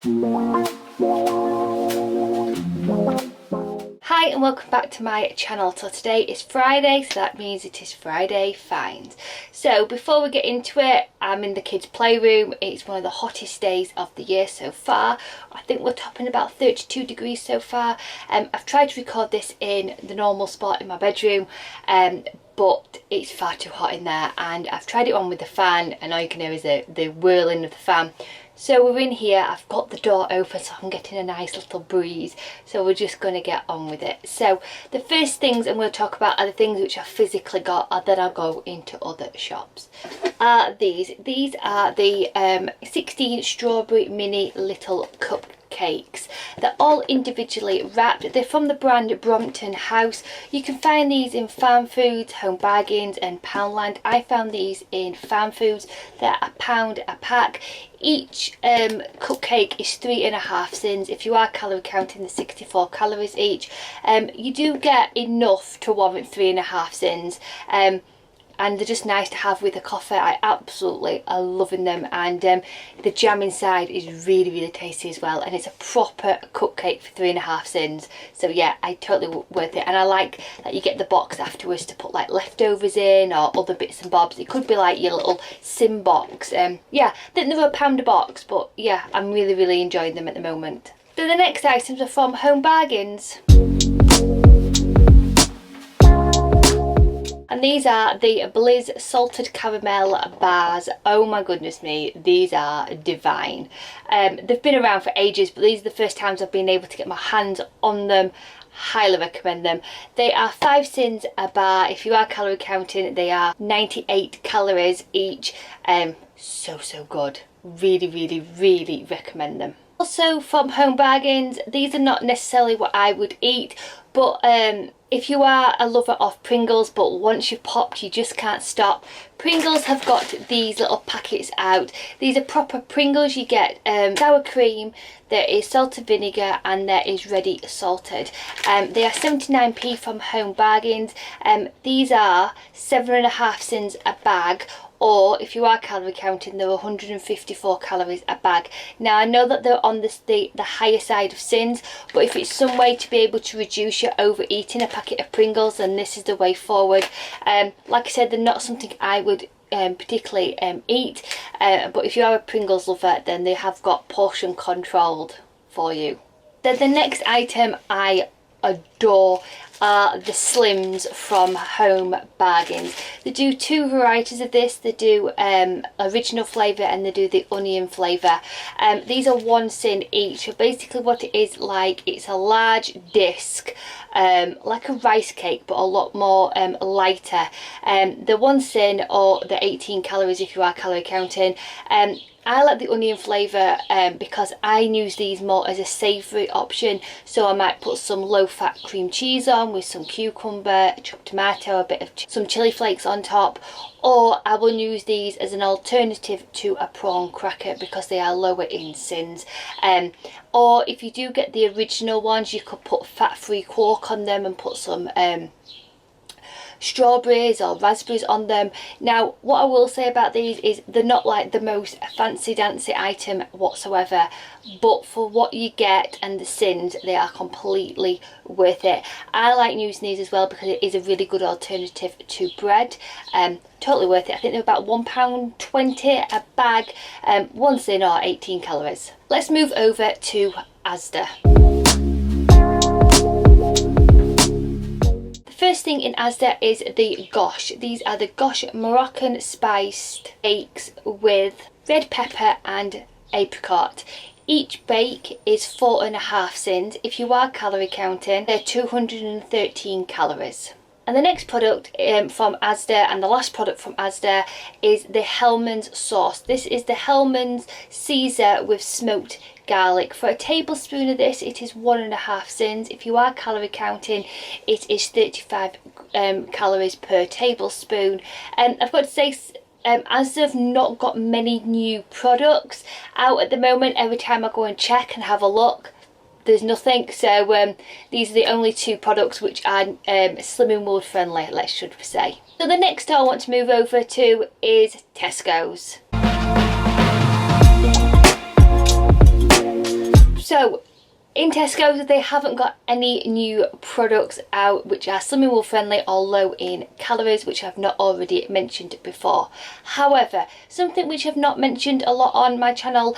Hi and welcome back to my channel. So today is Friday, so that means it is Friday finds. So before we get into it, I'm in the kids' playroom. It's one of the hottest days of the year so far. I think we're topping about 32 degrees so far. I've tried to record this in the normal spot in my bedroom, but it's far too hot in there, and I've tried it on with the fan and all you can hear is the whirling of the fan. So we're in here, I've got the door open so I'm getting a nice little breeze, so we're just going to get on with it. So the first things I'm going to talk about are the things which I physically got, and then I'll go into other shops. These are the 16 strawberry mini little cupcakes. They're all individually wrapped. They're from the brand Brompton House. You can find these in Farm Foods, Home Bargains and Poundland. I found these in Farm Foods. They're £1 a pack. Each cupcake is 3.5 sins. If you are calorie counting the 64 calories each, you do get enough to warrant 3.5 sins. And they're just nice to have with a coffee. I absolutely are loving them, and the jam inside is really tasty as well, and it's a proper cupcake for 3.5 sins. So yeah, I totally worth it. And I like that you get the box afterwards to put like leftovers in or other bits and bobs. It could be like your little sim box. Yeah, I think they're £1 a box, but yeah, I'm really enjoying them at the moment. So the next items are from Home Bargains. And these are the Blizz salted caramel bars. Oh my goodness me, these are divine. They've been around for ages, but these are the first times I've been able to get my hands on them. Highly recommend them. They are 5 sins a bar. If you are calorie counting, they are 98 calories each. So good. Really recommend them. Also from Home Bargains, these are not necessarily what I would eat, but if you are a lover of Pringles but once you've popped you just can't stop, Pringles have got these little packets out. These are proper Pringles. You get sour cream, there is salted vinegar, and there is ready salted. They are 79p from Home Bargains. These are 7.5 sins a bag, or if you are calorie counting, they're 154 calories a bag. Now I know that they're on the higher side of sins, but if it's some way to be able to reduce your overeating a packet of Pringles, then this is the way forward. Like I said, they're not something I would particularly eat, but if you are a Pringles lover, then they have got portion controlled for you. Then the next item I adore are the Slims from Home Bargains. They do 2 varieties of this. They do original flavour and they do the onion flavour. These are 1 sin each. So basically what it is like, it's a large disc, like a rice cake but a lot more lighter. The 1 sin, or the 18 calories if you are calorie counting. I like the onion flavour because I use these more as a savoury option, so I might put some low-fat cream cheese on with some cucumber, chopped tomato, a bit of some chilli flakes on top, or I will use these as an alternative to a prawn cracker because they are lower in sins. Or if you do get the original ones, you could put fat-free quark on them and put some strawberries or raspberries on them. Now what I will say about these is they're not like the most fancy dancy item whatsoever, but for what you get and the sins, they are completely worth it. I like using these as well because it is a really good alternative to bread. Totally worth it. I think they're about £1.20 a bag, 1 sin or 18 calories. Let's move over to Asda. First thing in Asda is the Gosh. These are the Gosh Moroccan spiced cakes with red pepper and apricot. Each bake is 4.5 sins. If you are calorie counting, they're 213 calories. And the next product from Asda, and the last product from Asda, is the Hellmann's sauce. This is the Hellmann's Caesar with smoked garlic. For a tablespoon of this, it is 1.5 sins. If you are calorie counting, it is 35 calories per tablespoon. I've got to say, Asda have not got many new products out at the moment. Every time I go and check and have a look, there's nothing. So these are the only 2 products which are Slimming World friendly, should we say. So the next store I want to move over to is Tesco's. So in Tesco, they haven't got any new products out which are Slimming World friendly or low in calories, which I've not already mentioned before. However, something which I've not mentioned a lot on my channel,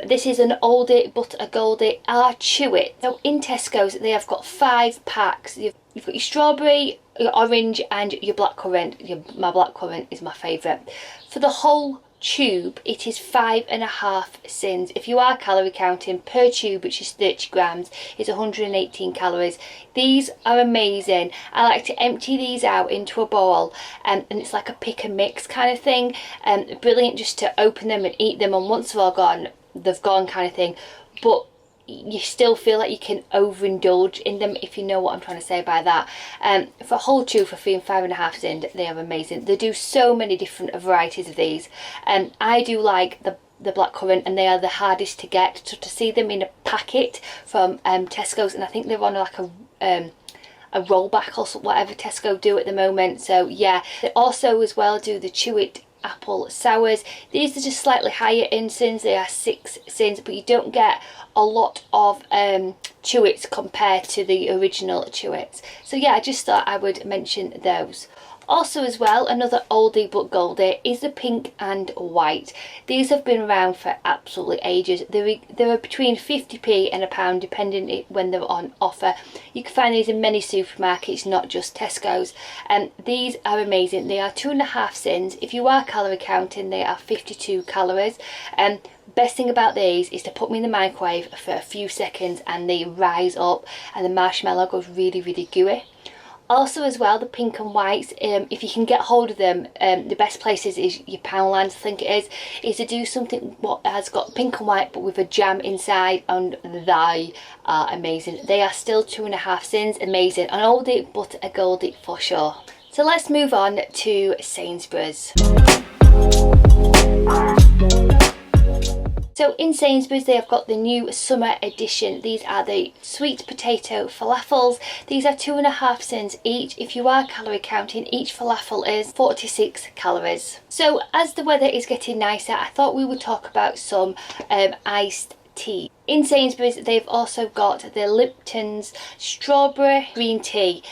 this is an oldie but a goldie, are Chew It. So in Tesco's, they have got 5 packs. You've got your strawberry, your orange and your blackcurrant. My blackcurrant is my favourite. For the whole tube, it is 5.5 sins. If you are calorie counting, per tube, which is 30 grams, is 118 calories. These are amazing. I like to empty these out into a bowl, and it's like a pick and mix kind of thing. Brilliant just to open them and eat them, and once they're all gone, they've gone kind of thing. But you still feel like you can overindulge in them, if you know what I'm trying to say by that. For a whole tube for 5.5 sins, they are amazing. They do so many different varieties of these. I do like the blackcurrant, and they are the hardest to get. So to see them in a packet from Tesco's, and I think they're on like a rollback or whatever Tesco do at the moment. So yeah, they also as well do the Chew It apple sours. These are just slightly higher in sins. They are 6 sins, but you don't get a lot of Chew Its compared to the original Chew Its. So yeah, I just thought I would mention those. Also as well, another oldie but goldie is the pink and white. These have been around for absolutely ages. They're between 50p and £1 depending when they're on offer. You can find these in many supermarkets, not just Tesco's. These are amazing. They are 2.5 sins. If you are calorie counting, they are 52 calories. Best thing about these is to put them in the microwave for a few seconds and they rise up and the marshmallow goes really, really gooey. Also as well, the pink and whites, if you can get hold of them, the best places is your Poundland, I think it is to do something what has got pink and white but with a jam inside, and they are amazing. They are still 2.5 sins, amazing. An oldie but a goldie for sure. So let's move on to Sainsbury's. So in Sainsbury's, they have got the new summer edition. These are the sweet potato falafels. These are 2.5 sins each. If you are calorie counting, each falafel is 46 calories. So as the weather is getting nicer, I thought we would talk about some iced tea. In Sainsbury's, they've also got the Lipton's strawberry green tea.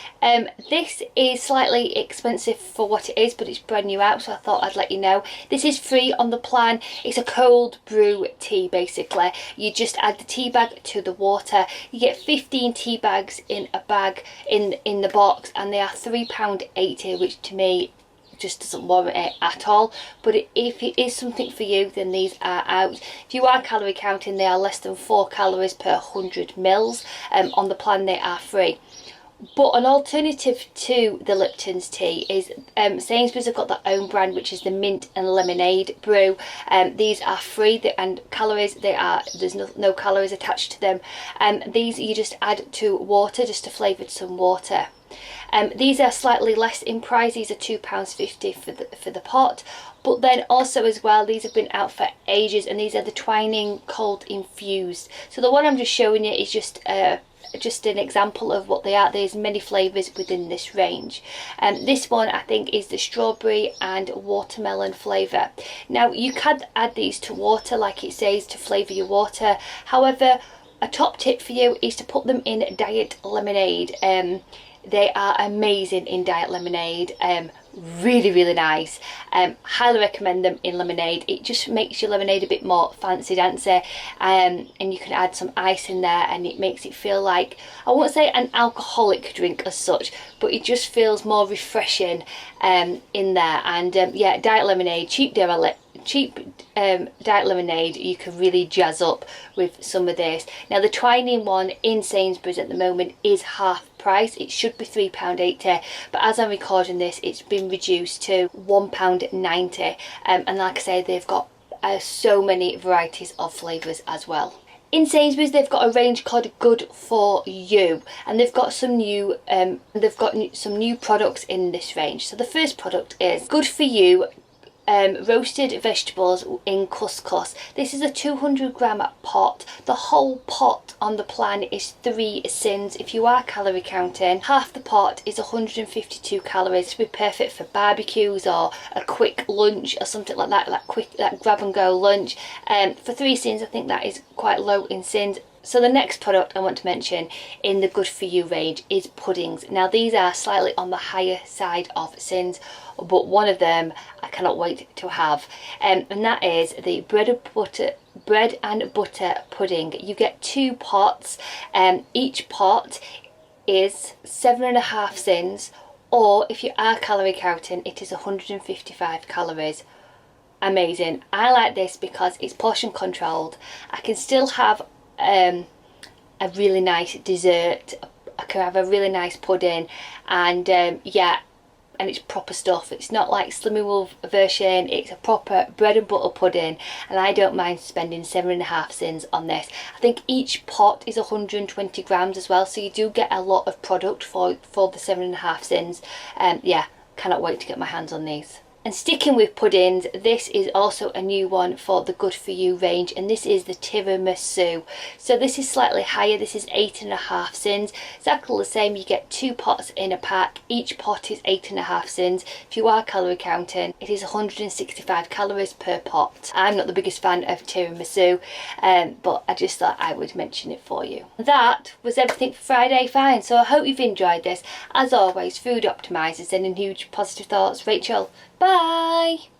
This is slightly expensive for what it is, but it's brand new out, so I thought I'd let you know. This is free on the plan. It's a cold brew tea basically. You just add the tea bag to the water. You get 15 tea bags in a bag in the box, and they are £3.80, which to me just doesn't warrant it at all. But if it is something for you, then these are out. If you are calorie counting, they are less than 4 calories per 100 mils. On the plan, they are free. But an alternative to the Lipton's tea is Sainsbury's have got their own brand, which is the mint and lemonade brew. These are free, and calories, there's no calories attached to them. These you just add to water, just to flavour some water. These are slightly less in price. These are £2.50 for the pot. But then also as well, these have been out for ages, and these are the Twining cold infused. So the one I'm just showing you is just an example of what they are. There's many flavours within this range. This one I think is the strawberry and watermelon flavour. Now you can add these to water like it says to flavour your water. However, a top tip for you is to put them in diet lemonade. They are amazing in diet lemonade. Really, really nice. Highly recommend them in lemonade. It just makes your lemonade a bit more fancy dancy, and you can add some ice in there, and it makes it feel like, I won't say an alcoholic drink as such, but it just feels more refreshing in there. And yeah, diet lemonade, cheap diet lemonade, you can really jazz up with some of this. Now the Twining one in Sainsbury's at the moment is half price. It should be £3.80, but as I'm recording this, it's been reduced to £1.90, and like I say, they've got so many varieties of flavours as well. In Sainsbury's, they've got a range called Good For You, and they've got some new products in this range. So the first product is Good For You roasted vegetables in couscous. This is a 200-gram pot. The whole pot on the plan is 3 sins. If you are calorie counting, half the pot is 152 calories. To be perfect for barbecues or a quick lunch or something like that, like grab and go lunch. For 3 sins, I think that is quite low in sins. So the next product I want to mention in the Good For You range is puddings. Now these are slightly on the higher side of sins, but one of them I cannot wait to have, and that is the bread and butter pudding. You get 2 pots, each pot is 7.5 sins, or if you are calorie counting, it is 155 calories. Amazing. I like this because it's portion controlled. I can still have a really nice dessert. I can have a really nice pudding, and yeah, and it's proper stuff. It's not like Slimming Wolf version, it's a proper bread and butter pudding, and I don't mind spending 7.5 sins on this. I think each pot is 120 grams as well, so you do get a lot of product for the 7.5 sins. Yeah, cannot wait to get my hands on these. And sticking with puddings, this is also a new one for the Good For You range, and this is the tiramisu. So this is slightly higher, this is 8.5 sins. Exactly the same, you get 2 pots in a pack, each pot is 8.5 sins. If you are calorie counting, it is 165 calories per pot. I'm not the biggest fan of tiramisu, but I just thought I would mention it for you. That was everything for Friday Fine, so I hope you've enjoyed this. As always, food optimizers, sending huge positive thoughts. Rachel, bye!